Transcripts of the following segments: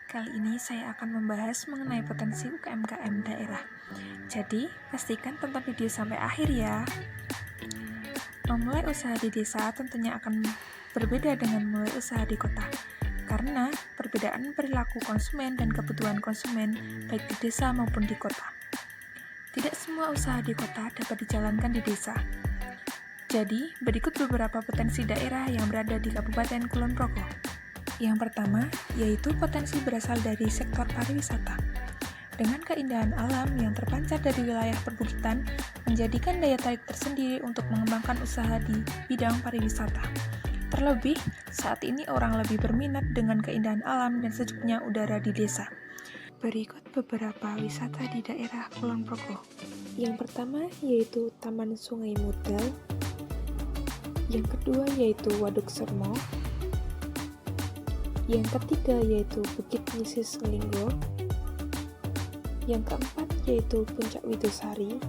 Kali ini saya akan membahas mengenai potensi UMKM daerah. Jadi, pastikan tonton video sampai akhir ya. Memulai usaha di desa tentunya akan berbeda dengan memulai usaha di kota. Karena perbedaan perilaku konsumen dan kebutuhan konsumen baik di desa maupun di kota. Tidak semua usaha di kota dapat dijalankan di desa. Jadi, berikut beberapa potensi daerah yang berada di Kabupaten Kulon Progo. Yang pertama, yaitu potensi berasal dari sektor pariwisata. Dengan keindahan alam yang terpancar dari wilayah perbukitan, menjadikan daya tarik tersendiri untuk mengembangkan usaha di bidang pariwisata. Terlebih, saat ini orang lebih berminat dengan keindahan alam dan sejuknya udara di desa. Berikut beberapa wisata di daerah Kulon Progo. Yang pertama yaitu Taman Sungai Mudal. Yang kedua yaitu Waduk Sermo. Yang ketiga yaitu Bukit Nisis Linggo. Yang keempat yaitu Puncak Widosari.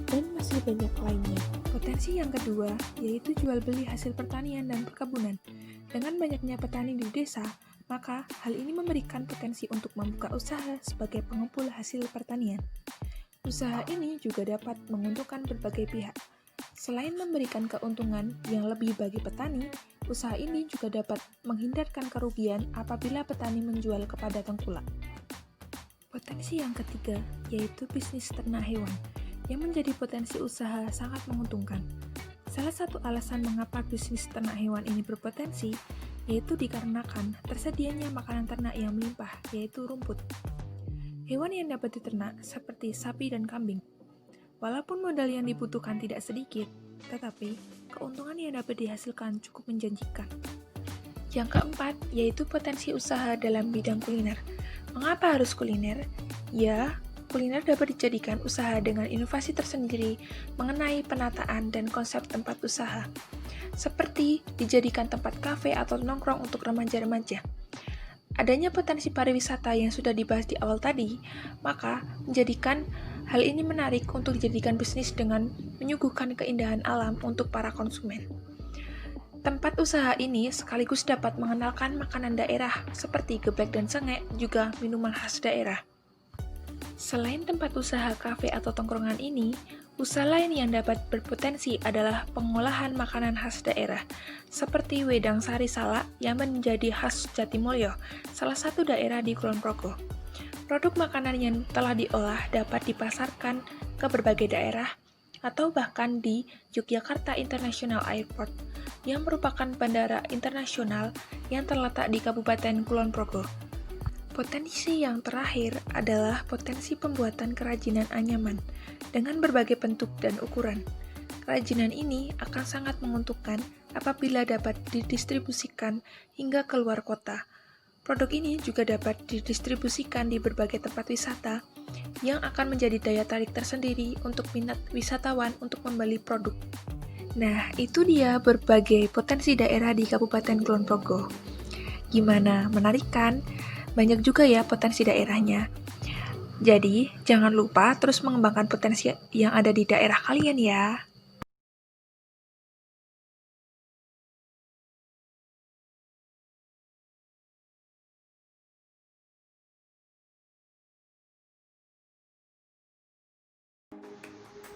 Dan masih banyak lainnya. Potensi yang kedua yaitu jual beli hasil pertanian dan perkebunan. Dengan banyaknya petani di desa, maka hal ini memberikan potensi untuk membuka usaha sebagai pengumpul hasil pertanian. Usaha ini juga dapat menguntungkan berbagai pihak. Selain memberikan keuntungan yang lebih bagi petani, usaha ini juga dapat menghindarkan kerugian apabila petani menjual kepada tengkulak. Potensi yang ketiga yaitu bisnis ternak hewan, yang menjadi potensi usaha sangat menguntungkan. Salah satu alasan mengapa bisnis ternak hewan ini berpotensi, yaitu dikarenakan tersedianya makanan ternak yang melimpah, yaitu rumput. Hewan yang dapat diternak seperti sapi dan kambing. Walaupun modal yang dibutuhkan tidak sedikit, tetapi keuntungan yang dapat dihasilkan cukup menjanjikan. Yang keempat, yaitu potensi usaha dalam bidang kuliner. Mengapa harus kuliner? Ya, kuliner dapat dijadikan usaha dengan inovasi tersendiri mengenai penataan dan konsep tempat usaha. Seperti dijadikan tempat kafe atau nongkrong untuk remaja-remaja. Adanya potensi pariwisata yang sudah dibahas di awal tadi, maka menjadikan hal ini menarik untuk dijadikan bisnis dengan menyuguhkan keindahan alam untuk para konsumen. Tempat usaha ini sekaligus dapat mengenalkan makanan daerah seperti geplek dan sengek, juga minuman khas daerah. Selain tempat usaha kafe atau tongkrongan ini, usaha lain yang dapat berpotensi adalah pengolahan makanan khas daerah, seperti wedang sari salak yang menjadi khas Jatimulyo, salah satu daerah di Kulon Progo. Produk makanan yang telah diolah dapat dipasarkan ke berbagai daerah, atau bahkan di Yogyakarta International Airport, yang merupakan bandara internasional yang terletak di Kabupaten Kulon Progo. Potensi yang terakhir adalah potensi pembuatan kerajinan anyaman dengan berbagai bentuk dan ukuran. Kerajinan ini akan sangat menguntungkan apabila dapat didistribusikan hingga keluar kota. Produk ini juga dapat didistribusikan di berbagai tempat wisata yang akan menjadi daya tarik tersendiri untuk minat wisatawan untuk membeli produk. Nah, itu dia berbagai potensi daerah di Kabupaten Kulon Progo. Gimana, menarik kan? Banyak juga ya potensi daerahnya. Jadi, jangan lupa terus mengembangkan potensi yang ada di daerah kalian ya.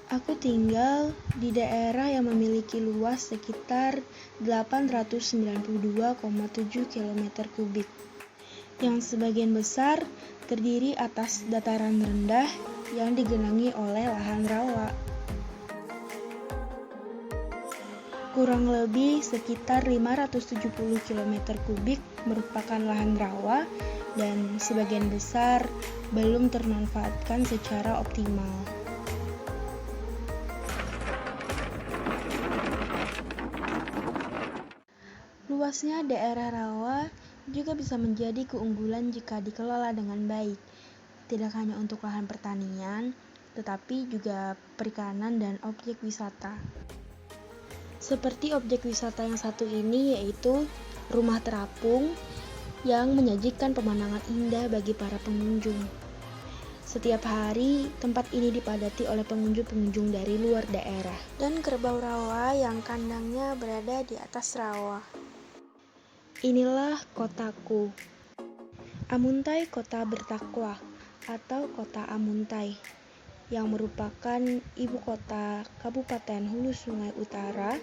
Aku tinggal di daerah yang memiliki luas sekitar 892,7 km kubik, yang sebagian besar terdiri atas dataran rendah yang digenangi oleh lahan rawa. Kurang lebih sekitar 570 km kubik merupakan lahan rawa dan sebagian besar belum termanfaatkan secara optimal. Luasnya daerah rawa juga bisa menjadi keunggulan jika dikelola dengan baik, tidak hanya untuk lahan pertanian, tetapi juga perikanan dan objek wisata. Seperti objek wisata yang satu ini, yaitu rumah terapung yang menyajikan pemandangan indah bagi para pengunjung. Setiap hari, tempat ini dipadati oleh pengunjung-pengunjung dari luar daerah. Dan kerbau rawa yang kandangnya berada di atas rawa. Inilah kotaku. Amuntai Kota Bertakwa atau Kota Amuntai yang merupakan ibu kota Kabupaten Hulu Sungai Utara,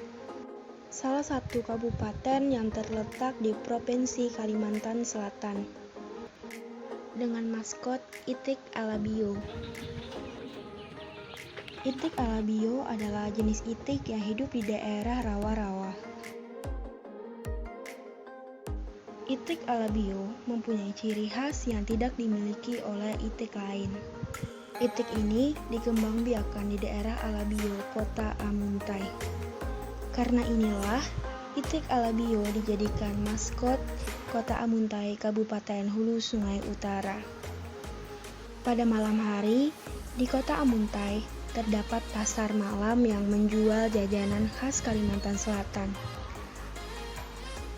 salah satu kabupaten yang terletak di Provinsi Kalimantan Selatan, dengan maskot itik alabio. Itik alabio adalah jenis itik yang hidup di daerah rawa-rawa. Itik alabio mempunyai ciri khas yang tidak dimiliki oleh itik lain. Itik ini dikembangbiakan di daerah Alabio, Kota Amuntai. Karena inilah, itik alabio dijadikan maskot Kota Amuntai, Kabupaten Hulu Sungai Utara. Pada malam hari, di Kota Amuntai terdapat pasar malam yang menjual jajanan khas Kalimantan Selatan.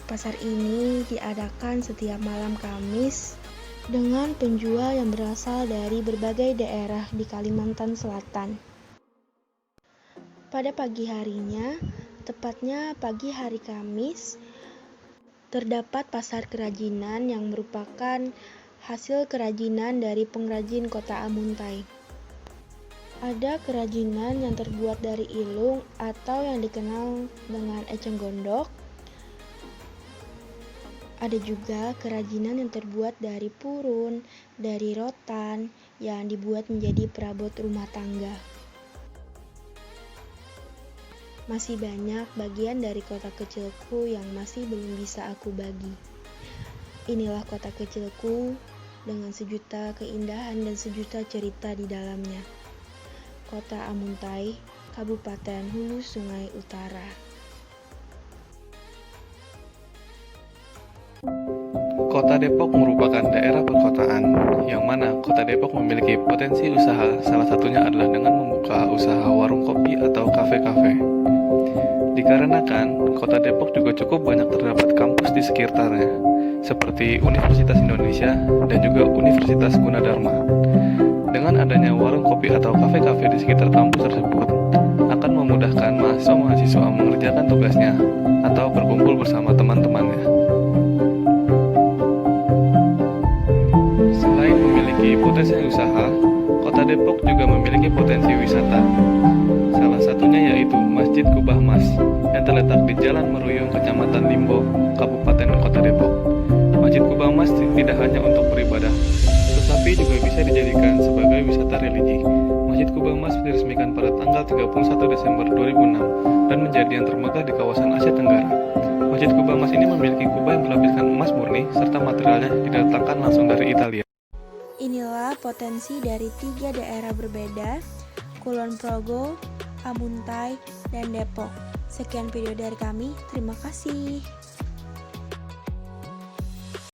Pasar ini diadakan setiap malam Kamis dengan penjual yang berasal dari berbagai daerah di Kalimantan Selatan. Pada pagi harinya, tepatnya pagi hari Kamis, terdapat pasar kerajinan yang merupakan hasil kerajinan dari pengrajin Kota Amuntai. Ada kerajinan yang terbuat dari ilung atau yang dikenal dengan eceng gondok. Ada juga kerajinan yang terbuat dari purun, dari rotan, yang dibuat menjadi perabot rumah tangga. Masih banyak bagian dari kota kecilku yang masih belum bisa aku bagi. Inilah kota kecilku dengan sejuta keindahan dan sejuta cerita di dalamnya. Kota Amuntai, Kabupaten Hulu Sungai Utara. Kota Depok merupakan daerah perkotaan, yang mana Kota Depok memiliki potensi usaha, salah satunya adalah dengan membuka usaha warung kopi atau kafe-kafe. Dikarenakan Kota Depok juga cukup banyak terdapat kampus di sekitarnya, seperti Universitas Indonesia dan juga Universitas Gunadarma. Dengan adanya warung kopi atau kafe-kafe di sekitar kampus tersebut, akan memudahkan mahasiswa-mahasiswa mengerjakan tugasnya atau berkumpul bersama teman-temannya. Potensi usaha, Kota Depok juga memiliki potensi wisata. Salah satunya yaitu Masjid Kubah Mas yang terletak di Jalan Meruyung, Kecamatan Limbo, Kabupaten Kota Depok. Masjid Kubah Mas tidak hanya untuk beribadah, tetapi juga bisa dijadikan sebagai wisata religi. Masjid Kubah Mas diresmikan pada tanggal 31 Desember 2006 dan menjadi yang termegah di kawasan Asia Tenggara. Masjid Kubah Mas ini memiliki kubah yang berlapiskan emas murni serta materialnya didatangkan langsung dari Italia. Inilah potensi dari 3 daerah berbeda, Kulon Progo, Amuntai, dan Depok. Sekian video dari kami, terima kasih.